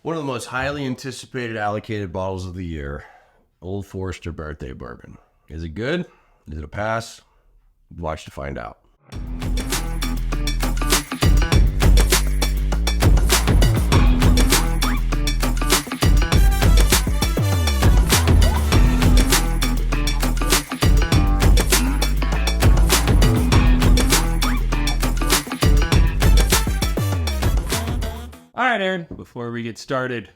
One of the most highly anticipated allocated bottles of the year, Old Forester Birthday Bourbon. Is it good? Is it a pass? Watch to find out. All right, Aaron, before we get started,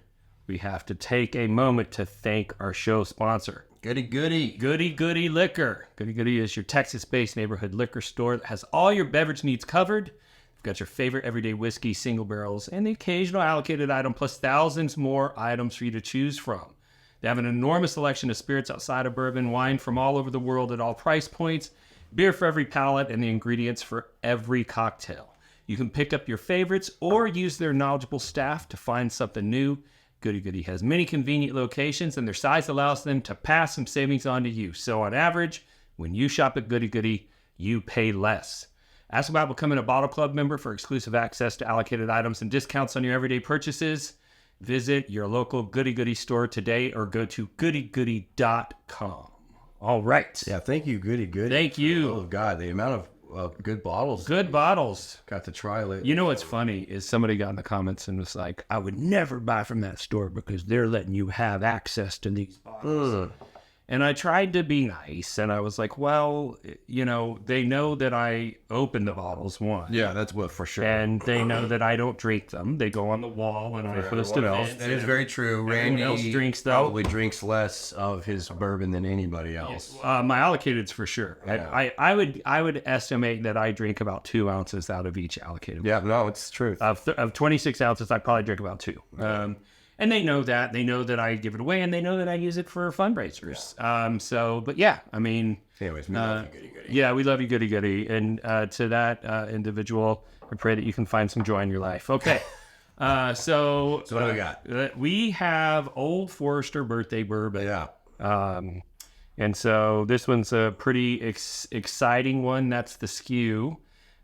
we have to take a moment to thank our show sponsor, Goody Goody. Goody Goody Liquor. Goody Goody is your Texas-based neighborhood liquor store that has all your beverage needs covered. You've got your favorite everyday whiskey, single barrels, and the occasional allocated item, plus thousands more items for you to choose from. They have an enormous selection of spirits outside of bourbon, wine from all over the world at all price points, beer for every palate, and the ingredients for every cocktail. You can pick up your favorites or use their knowledgeable staff to find something new. Goody Goody has many convenient locations, and their size allows them to pass some savings on to you. So on average, when you shop at Goody Goody, you pay less. Ask about becoming a Bottle Club member for exclusive access to allocated items and discounts on your everyday purchases. Visit your local Goody Goody store today or go to goodygoody.com. All right. Yeah, thank you, Goody Goody. Thank you. Oh, God, the amount of good bottles. Good bottles. Got to try it. You know what's funny is somebody got in the comments and was like, I would never buy from that store because they're letting you have access to these bottles. And I tried to be nice, and I was like, well, you know, they know that I open the bottles, one. Yeah, that's what for sure. And they know that I don't drink them. They go on the wall, and I post events. That is very true. Randy else drinks, though. probably drinks less of his bourbon than anybody else. My allocated's for sure. Yeah. I would estimate that I drink about 2 ounces out of each allocated. Yeah, no, it's true. Of 26 ounces, I probably drink about 2. And they know that. They know that I give it away, and they know that I use it for fundraisers. But yeah, I mean... Anyways, we love you, Goody Goody. Yeah, we love you, Goody Goody. And to that individual, I pray that you can find some joy in your life. Okay. So what do we got? We have Old Forester Birthday Bourbon. Yeah. And so this one's a pretty exciting one. That's the SKU.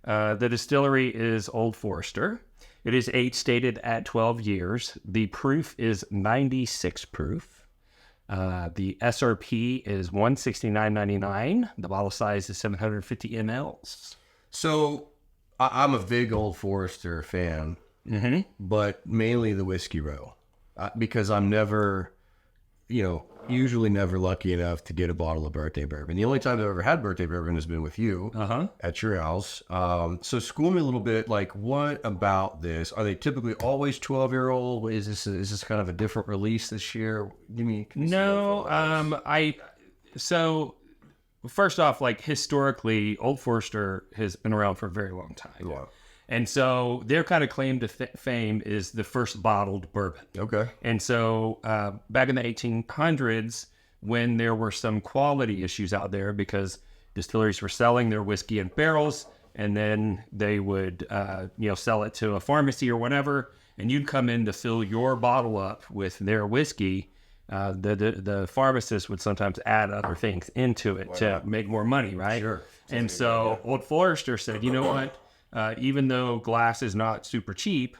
The distillery is Old Forester. It is age-stated at 12 years. The proof is 96 proof. The SRP is $169.99. The bottle size is 750 mLs. So I'm a big Old Forester fan, but mainly the whiskey row, because I'm never, usually never lucky enough to get a bottle of birthday bourbon. The only time I've ever had birthday bourbon has been with you at your house. So school me a little bit, like, what about this? Are they typically always 12-year-old? Is this kind of a different release this year? So first off, like, historically, Old Forester has been around for a very long time. Yeah. And so their kind of claim to fame is the first bottled bourbon. Okay. And so back in the 1800s, when there were some quality issues out there because distilleries were selling their whiskey in barrels, and then they would sell it to a pharmacy or whatever, and you'd come in to fill your bottle up with their whiskey, the pharmacist would sometimes add other things into it to make more money, right? Sure. And so Old Forester said, you know what? Even though glass is not super cheap,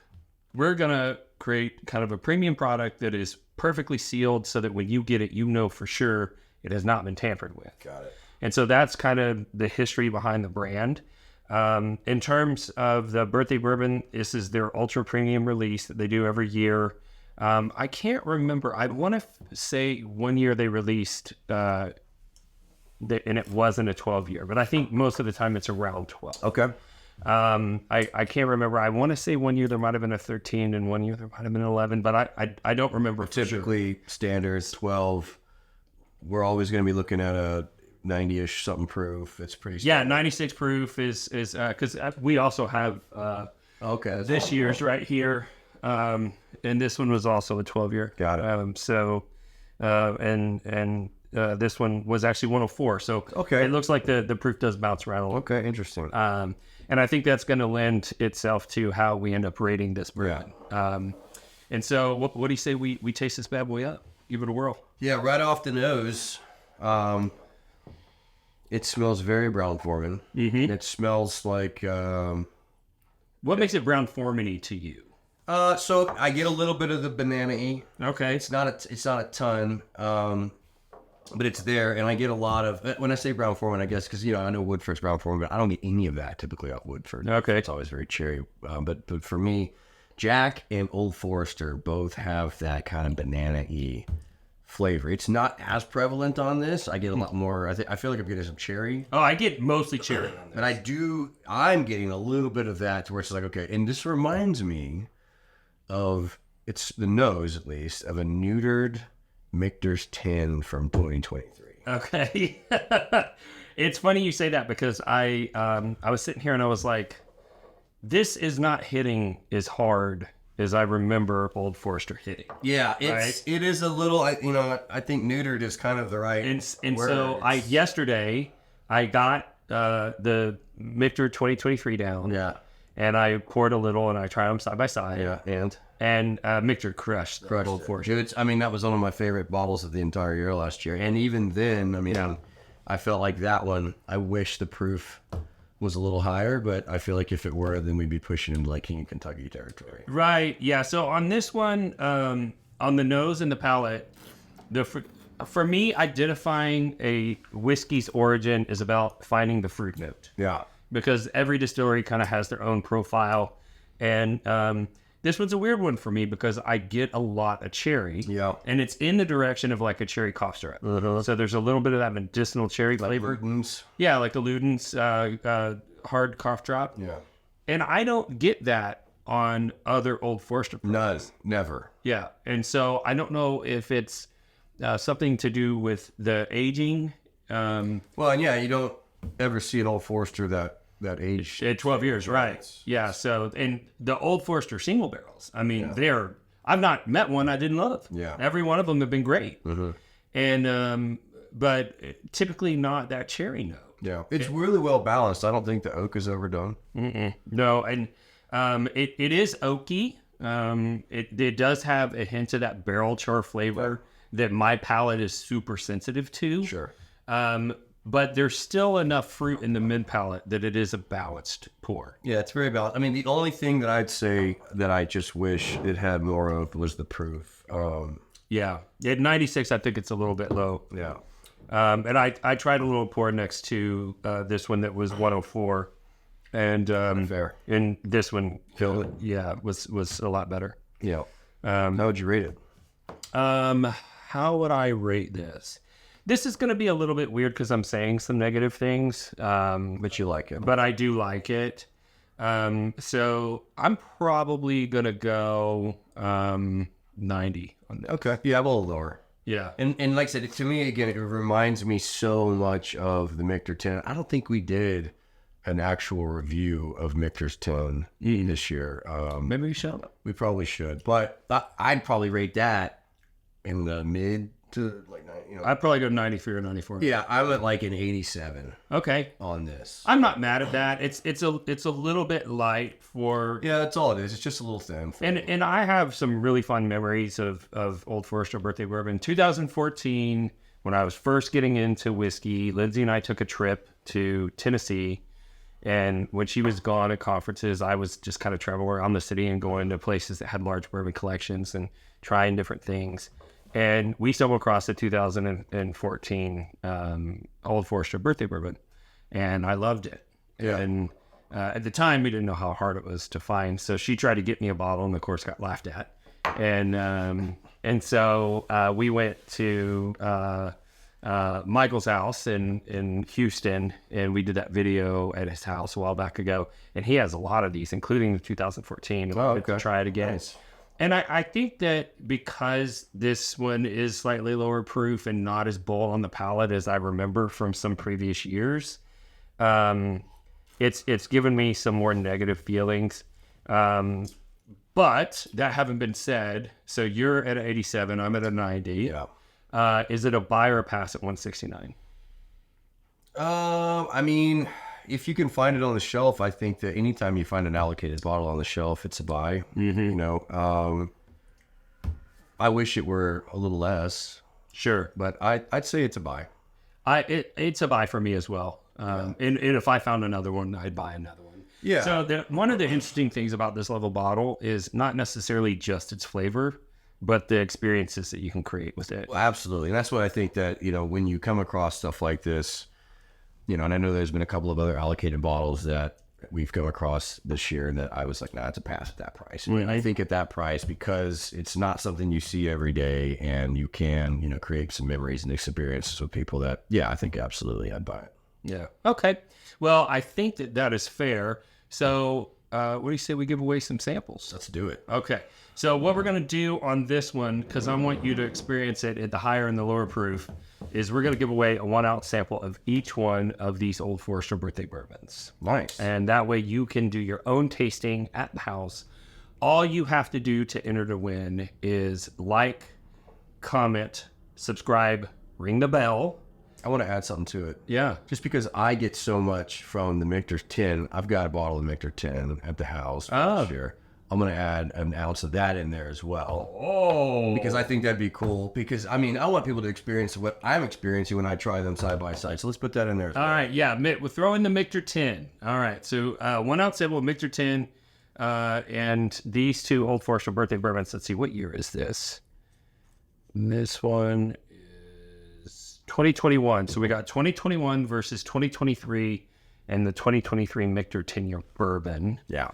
we're going to create kind of a premium product that is perfectly sealed so that when you get it, you know for sure it has not been tampered with. Got it. And so that's kind of the history behind the brand. In terms of the birthday bourbon, this is their ultra premium release that they do every year. I can't remember. I want to say one year they released, and it wasn't a 12-year, but I think most of the time it's around 12. Okay. I can't remember. I want to say one year there might have been a 13 and one year there might have been 11, but I don't remember. Typically standards 12. We're always going to be looking at a 90-ish something proof. It's pretty standard. 96 proof is because we also have this year's right here, and this one was also a 12-year. Got it. This one was actually 104. So okay, it looks like the proof does bounce around a little. Okay, interesting. And I think that's going to lend itself to how we end up rating this bourbon. Yeah. And so what do you say we taste this bad boy up? Give it a whirl. Yeah, right off the nose, it smells very Brown-Forman. Mm-hmm. It smells like... what makes it Brown-Forman-y to you? So I get a little bit of the banana-y. Okay. It's not a ton, but it's there, and I get a lot of. When I say Brown Foreman, I guess because I know Woodford's Brown Foreman, but I don't get any of that typically off Woodford. Okay. It's always very cherry. But for me, Jack and Old Forester both have that kind of banana-y flavor. It's not as prevalent on this. I get a lot more. I feel like I'm getting some cherry. Oh, I get mostly cherry on this. But I'm getting a little bit of that to where it's like, okay, and this reminds me of, it's the nose at least, of a neutered Michter's 10 from 2023. Okay. It's funny you say that because I was sitting here and I was like, this is not hitting as hard as I remember Old Forester hitting. Yeah, it is a little, I think neutered is kind of the right and word. so yesterday I got the Michter 2023 down. Yeah. And I poured a little and I tried them side by side. Yeah, and Michter crushed Old Forester. Dude, that was one of my favorite bottles of the entire year last year. And even then, I felt like that one, I wish the proof was a little higher, but I feel like if it were, then we'd be pushing into like King of Kentucky territory. Right. Yeah. So on this one, on the nose and the palate, for me, identifying a whiskey's origin is about finding the fruit note. Yeah. Because every distillery kind of has their own profile. And this one's a weird one for me because I get a lot of cherry. Yeah. And it's in the direction of like a cherry cough syrup. So there's a little bit of that medicinal cherry flavor. Ludens. Yeah, like the Luden's hard cough drop. Yeah. And I don't get that on other Old Forester products. None. Never. Yeah. And so I don't know if it's something to do with the aging. Well, and yeah, you don't ever see an Old Forester that age. At 12 years, right. Yeah, so, and the Old Forester single barrels, I mean, I've not met one I didn't love. Yeah. Every one of them have been great. And, but typically not that cherry note. Yeah. It's really well balanced. I don't think the oak is overdone. No, and it is oaky. It does have a hint of that barrel char flavor that my palate is super sensitive to. Sure. But there's still enough fruit in the mid palate that it is a balanced pour. Yeah, it's very balanced. I mean, the only thing that I'd say that I just wish it had more of was the proof. Yeah. At 96, I think it's a little bit low. Yeah. And I tried a little pour next to this one that was 104. And fair. And this one, was a lot better. Yeah. How would you rate it? How would I rate this? This is going to be a little bit weird because I'm saying some negative things. But you like it. But I do like it. So I'm probably going to go 90 on this. Okay. Yeah, I'm a little lower. Yeah. And like I said, to me, again, it reminds me so much of the Michter 10. I don't think we did an actual review of Michter's TOWNE this year. Maybe we should. We probably should. But I'd probably rate that in the mid to like 90. I'd probably go 93 or 94. Yeah, I'm at like an 87 Okay. on this. I'm not mad at that. It's a little bit light for... Yeah, that's all it is. It's just a little thin. And I have some really fun memories of Old Forester Birthday Bourbon. 2014, when I was first getting into whiskey, Lindsay and I took a trip to Tennessee. And when she was gone at conferences, I was just kind of traveling around the city and going to places that had large bourbon collections and trying different things. And we stumbled across the 2014 Old Forester Birthday Bourbon, and I loved it. Yeah. And at the time, we didn't know how hard it was to find. So she tried to get me a bottle, and of course, got laughed at. And so we went to Michael's house in Houston, and we did that video at his house a while back ago. And he has a lot of these, including the 2014. Oh, okay. Try it again. Nice. And I think that because this one is slightly lower proof and not as bold on the palate as I remember from some previous years, it's given me some more negative feelings. But that having been said, so you're at an 87, I'm at a 90. Yeah. Is it a buy or a pass at 169? I mean, if you can find it on the shelf, I think that anytime you find an allocated bottle on the shelf, it's a buy. I wish it were a little less. Sure. But I'd say it's a buy. It's a buy for me as well. And if I found another one, I'd buy another one. Yeah. So one of the interesting things about this level bottle is not necessarily just its flavor, but the experiences that you can create with it. Well, absolutely. And that's what I think that, when you come across stuff like this, and I know there's been a couple of other allocated bottles that we've come across this year that I was like, nah, it's a pass at that price. And I think at that price, because it's not something you see every day, and you can, create some memories and experiences with people that, yeah, I think absolutely I'd buy it. Yeah. Okay. Well, I think that is fair. So what do you say we give away some samples? Let's do it. Okay. So what we're going to do on this one, because I want you to experience it at the higher and the lower proof, is we're going to give away a 1 ounce sample of each one of these Old Forester Birthday Bourbons. Nice. And that way you can do your own tasting at the house. All you have to do to enter to win is like, comment, subscribe, ring the bell. I want to add something to it. Yeah. Just because I get so much from the Michter 10, I've got a bottle of Michter 10 at the house this year. I'm going to add an ounce of that in there as well. Oh. Because I think that'd be cool. Because, I want people to experience what I'm experiencing when I try them side by side. So let's put that in there as well. All right. Yeah. We'll throw in the Michter 10. All right. So 1 ounce sample of Michter 10. And these two Old Forester Birthday Bourbons. Let's see. What year is this? This one is 2021. So we got 2021 versus 2023 and the 2023 Michter 10-year bourbon. Yeah.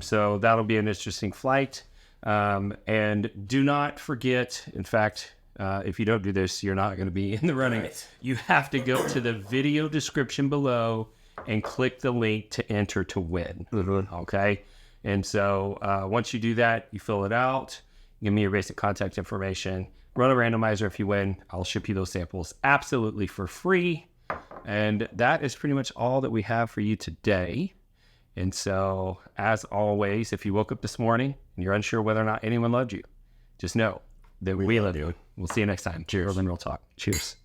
So that'll be an interesting flight. And do not forget, in fact, if you don't do this, you're not going to be in the running. Right. You have to go to the video description below and click the link to enter to win. Mm-hmm. Okay? And so once you do that, you fill it out, give me your basic contact information, run a randomizer. If you win, I'll ship you those samples absolutely for free. And that is pretty much all that we have for you today. And so, as always, if you woke up this morning and you're unsure whether or not anyone loved you, just know that we love you. We'll see you next time. Cheers. Real Talk. Cheers.